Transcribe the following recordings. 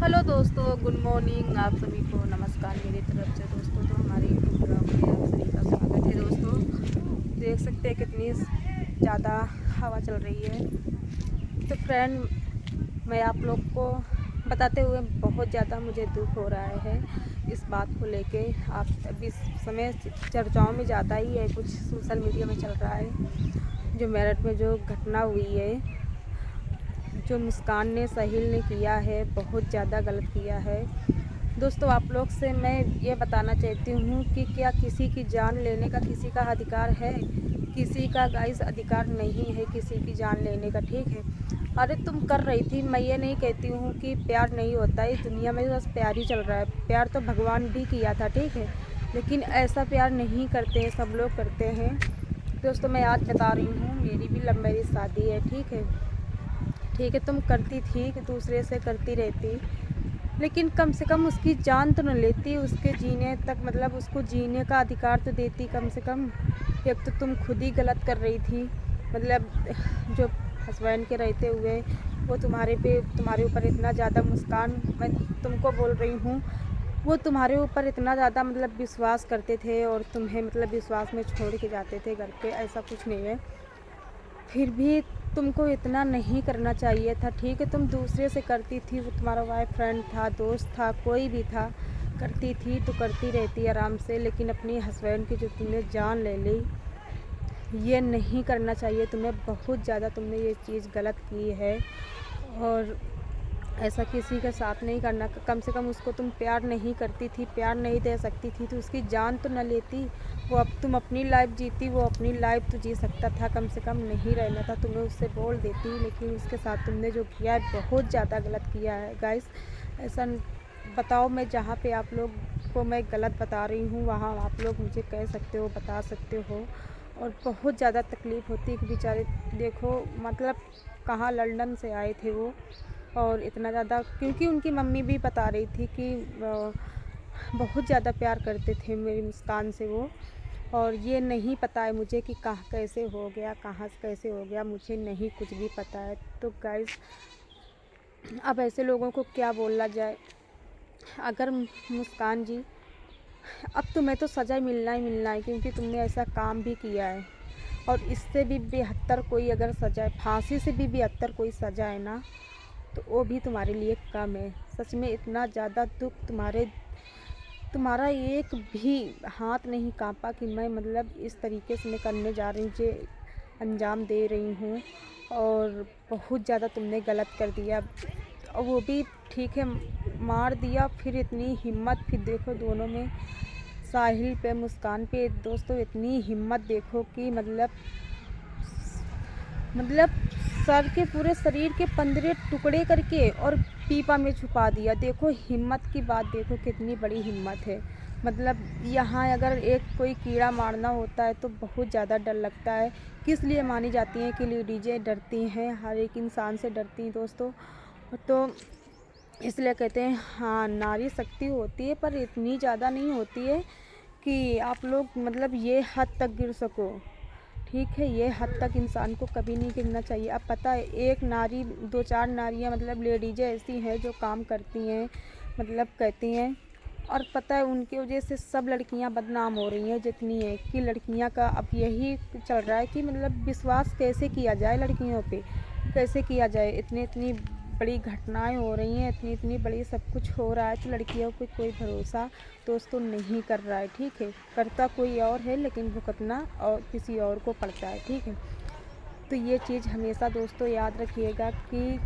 Hello दोस्तों, good morning. आप सभी को नमस्कार मेरी तरफ से। दोस्तों तो हमारे यूट्यूब ब्लॉग में आप सभी का स्वागत है। दोस्तों देख सकते हैं कितनी ज़्यादा हवा चल रही है। तो फ्रेंड, मैं आप लोग को बताते हुए बहुत ज़्यादा मुझे दुख हो रहा है इस बात को लेके। आप अभी समय चर्चाओं में ज़्यादा ही है, कुछ सोशल मीडिया में चल रहा है जो मेरठ में जो घटना हुई है, जो मुस्कान ने साहिल ने किया है, बहुत ज़्यादा गलत किया है। दोस्तों आप लोग से मैं ये बताना चाहती हूँ कि क्या किसी की जान लेने का किसी का अधिकार है? किसी का गाइस अधिकार नहीं है किसी की जान लेने का, ठीक है। अरे तुम कर रही थी, मैं ये नहीं कहती हूँ कि प्यार नहीं होता है, दुनिया में बस प्यार ही चल रहा है। प्यार तो भगवान भी किया था, ठीक है, लेकिन ऐसा प्यार नहीं करते हैं, सब लोग करते हैं। दोस्तों मैं आज बता रही हूँ, मेरी भी लव मैरिज शादी है, ठीक है। ठीक है, तुम करती थी कि दूसरे से करती रहती, लेकिन कम से कम उसकी जान तो न लेती, उसके जीने तक, मतलब उसको जीने का अधिकार तो देती कम से कम। एक तो तुम खुद ही गलत कर रही थी, मतलब जो हस्बैंड के रहते हुए वो तुम्हारे ऊपर इतना ज़्यादा, मुस्कान मैं तुमको बोल रही हूँ, वो तुम्हारे ऊपर इतना ज़्यादा मतलब विश्वास करते थे और तुम्हें मतलब विश्वास में छोड़ के जाते थे घर पे। ऐसा कुछ नहीं है, फिर भी तुमको इतना नहीं करना चाहिए था, ठीक है। तुम दूसरे से करती थी, वो तुम्हारा बॉयफ्रेंड था, दोस्त था, कोई भी था, करती थी तो करती रहती आराम से, लेकिन अपनी हस्बैंड की जो तुमने जान ले ली, ये नहीं करना चाहिए तुम्हें। बहुत ज़्यादा तुमने ये चीज़ गलत की है और ऐसा किसी के साथ नहीं करना। कम से कम उसको तुम प्यार नहीं करती थी, प्यार नहीं दे सकती थी तो उसकी जान तो न लेती। वो अब तुम अपनी लाइफ जीती, वो अपनी लाइफ तो जी सकता था, कम से कम नहीं रहना था, तुम्हें उससे बोल देती। लेकिन उसके साथ तुमने जो किया है बहुत ज़्यादा गलत किया है गाइस। ऐसा बताओ, मैं जहाँ पे आप लोग को मैं गलत बता रही हूँ वहाँ आप लोग मुझे कह सकते हो, बता सकते हो। और बहुत ज़्यादा तकलीफ़ होती है कि बेचारे, देखो मतलब कहाँ लंदन से आए थे वो, और इतना ज़्यादा, क्योंकि उनकी मम्मी भी बता रही थी कि बहुत ज़्यादा प्यार करते थे मेरी मुस्कान से वो। और ये नहीं पता है मुझे कि कहाँ कैसे हो गया, कहाँ से कैसे हो गया, मुझे नहीं कुछ भी पता है। तो गाइस अब ऐसे लोगों को क्या बोला जाए। अगर मुस्कान जी, अब तुम्हें तो सज़ा मिलना ही मिलना है, क्योंकि तुमने ऐसा काम भी किया है। और इससे भी बेहतर कोई अगर सज़ा है, फांसी से भी बेहतर कोई सज़ा है ना, तो वो भी तुम्हारे लिए कम है। सच में इतना ज़्यादा दुख तुम्हारा एक भी हाथ नहीं कांपा कि मैं मतलब इस तरीके से मैं करने जा रही हूँ, जो अंजाम दे रही हूँ। और बहुत ज़्यादा तुमने गलत कर दिया, और वो भी ठीक है, मार दिया। फिर इतनी हिम्मत, फिर देखो दोनों में, साहिल पे मुस्कान पे, दोस्तों इतनी हिम्मत देखो कि मतलब सर के पूरे शरीर के 15 टुकड़े करके और पीपा में छुपा दिया। देखो हिम्मत की बात, देखो कितनी बड़ी हिम्मत है। मतलब यहाँ अगर एक कोई कीड़ा मारना होता है तो बहुत ज़्यादा डर लगता है। किस लिए मानी जाती हैं कि लेडीज़ें डरती हैं, हर एक इंसान से डरती हैं दोस्तों। तो इसलिए कहते हैं हाँ, नारी शक्ति होती है, पर इतनी ज़्यादा नहीं होती है कि आप लोग मतलब ये हद तक गिर सको, ठीक है। ये हद तक इंसान को कभी नहीं गिरना चाहिए। अब पता है, एक नारी, दो चार नारियाँ, मतलब लेडीज़ें ऐसी हैं जो काम करती हैं, मतलब कहती हैं, और पता है उनकी वजह से सब लड़कियां बदनाम हो रही हैं जितनी हैं। कि लड़कियां का अब यही चल रहा है कि मतलब विश्वास कैसे किया जाए लड़कियों पे, कैसे किया जाए। इतनी इतनी बड़ी घटनाएं हो रही हैं, इतनी इतनी बड़ी सब कुछ हो रहा है, तो लड़कियों पे कोई भरोसा दोस्तों नहीं कर रहा है, ठीक है। करता कोई और है, लेकिन भुगतना और किसी और को पड़ता है, ठीक है। तो ये चीज़ हमेशा दोस्तों याद रखिएगा कि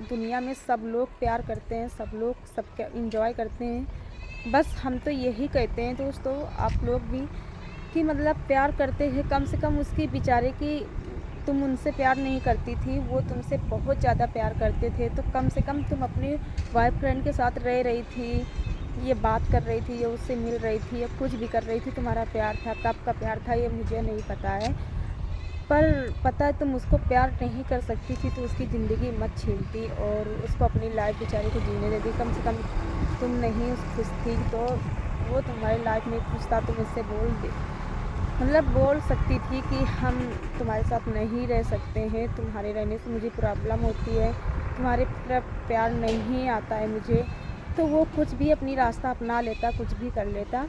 दुनिया में सब लोग प्यार करते हैं, सब लोग सब इंजॉय करते हैं। बस हम तो यही कहते हैं दोस्तों, आप लोग भी, कि मतलब प्यार करते हैं, कम से कम उसकी बेचारे की, तुम उनसे प्यार नहीं करती थी, वो तुमसे बहुत ज़्यादा प्यार करते थे, तो कम से कम तुम अपने बॉयफ्रेंड के साथ रह रही थी, ये बात कर रही थी, या उससे मिल रही थी, या कुछ भी कर रही थी, तुम्हारा प्यार था। कब का प्यार था ये मुझे नहीं पता है, पर पता है तुम उसको प्यार नहीं कर सकती थी तो उसकी ज़िंदगी मत छीनती और उसको अपनी लाइफ बेचारे को जीने देती। कम से कम तुम नहीं उस खुश थी तो वो तुम्हारी लाइफ में खुश था, तुम उससे बोल दे, मतलब बोल सकती थी कि हम तुम्हारे साथ नहीं रह सकते हैं, तुम्हारे रहने से मुझे प्रॉब्लम होती है, तुम्हारे तरफ प्यार नहीं आता है मुझे, तो वो कुछ भी अपनी रास्ता अपना लेता, कुछ भी कर लेता,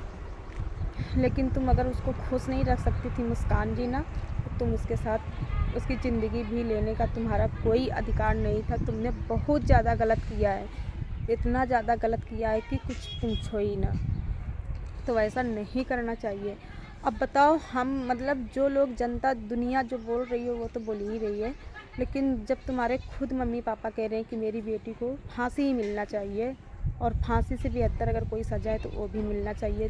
लेकिन तुम अगर उसको खुश नहीं रख सकती थी मुस्कान जी ना, तो तुम उसके साथ उसकी ज़िंदगी भी लेने का तुम्हारा कोई अधिकार नहीं था। तुमने बहुत ज़्यादा गलत किया है, इतना ज़्यादा गलत किया है कि कुछ पूछो ही ना। तो ऐसा नहीं करना चाहिए। अब बताओ, हम मतलब जो लोग जनता दुनिया जो बोल रही है वो तो बोल ही रही है, लेकिन जब तुम्हारे खुद मम्मी पापा कह रहे हैं कि मेरी बेटी को फांसी ही मिलना चाहिए, और फांसी से बेहतर अगर कोई सजा है तो वो भी मिलना चाहिए।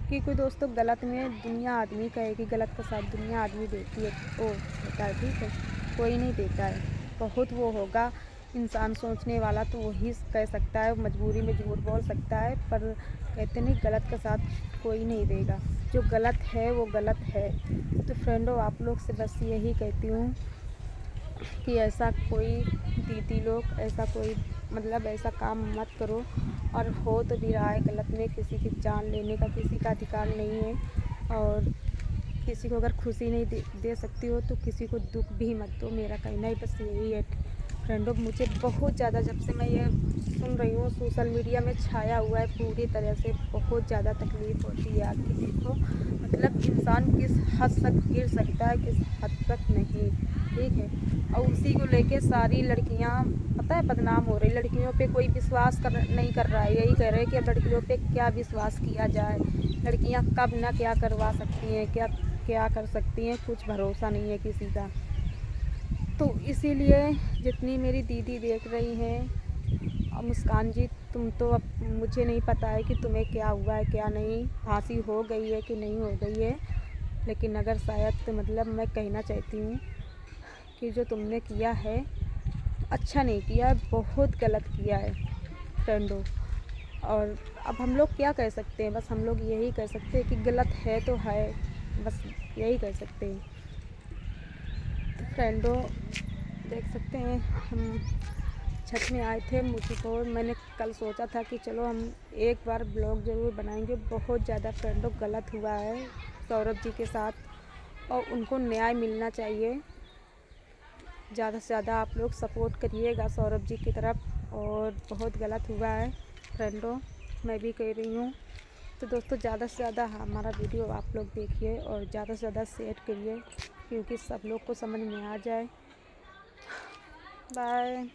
क्योंकि दोस्तों, गलत में दुनिया आदमी कहेगी, गलत का साथ दुनिया आदमी देती है, ओ होता है, ठीक है, कोई नहीं देता है। बहुत वो होगा इंसान सोचने वाला, तो वही कह सकता है, मजबूरी में झूठ बोल सकता है, पर कहते नहीं, गलत का साथ कोई नहीं देगा। जो गलत है वो गलत है। तो फ्रेंडों, आप लोग से बस यही कहती हूँ कि ऐसा कोई दीदी लोग, ऐसा कोई मतलब ऐसा काम मत करो। और हो तो भी रहा है गलत में, किसी की जान लेने का किसी का अधिकार नहीं है। और किसी को अगर खुशी नहीं दे सकती हो तो किसी को दुख भी मत दो, मेरा कहना ही बस यही है। फ्रेंडों, मुझे बहुत ज़्यादा, जब से मैं ये सुन रही हूँ, सोशल मीडिया में छाया हुआ है पूरी तरह से, बहुत ज़्यादा तकलीफ़ होती है। आपकी देखो, मतलब इंसान किस हद तक गिर सकता है, किस हद तक नहीं, ठीक है। और उसी को लेके सारी लड़कियां पता है बदनाम हो रही। लड़कियों पे कोई विश्वास नहीं कर रहा है, यही कह रहे हैं कि अब लड़कियों पे क्या विश्वास किया जाए, लड़कियां कब ना क्या करवा सकती हैं, क्या क्या कर सकती हैं, कुछ भरोसा नहीं है किसी का। तो इसीलिए जितनी मेरी दीदी देख रही हैं, और मुस्कान जी, तुम तो, अब मुझे नहीं पता है कि तुम्हें क्या हुआ है क्या नहीं, फांसी हो गई है कि नहीं हो गई है, लेकिन अगर शायद तो मतलब मैं कहना चाहती हूँ कि जो तुमने किया है अच्छा नहीं किया है, बहुत गलत किया है फ्रेंडों। और अब हम लोग क्या कह सकते हैं, बस हम लोग यही कह सकते हैं कि गलत है तो है, बस यही कह सकते हैं। तो फ्रेंडों, देख सकते हैं, हम छत में आए थे, मुझको मैंने कल सोचा था कि चलो हम एक बार ब्लॉग ज़रूर बनाएंगे। बहुत ज़्यादा फ्रेंडों गलत हुआ है सौरभ जी के साथ, और उनको न्याय मिलना चाहिए। ज़्यादा से ज़्यादा आप लोग सपोर्ट करिएगा सौरभ जी की तरफ, और बहुत गलत हुआ है फ्रेंडों, मैं भी कह रही हूँ। तो दोस्तों, ज़्यादा से ज़्यादा हमारा वीडियो आप लोग देखिए और ज़्यादा से ज़्यादा शेयर करिए, क्योंकि सब लोग को समझ में आ जाए। बाय।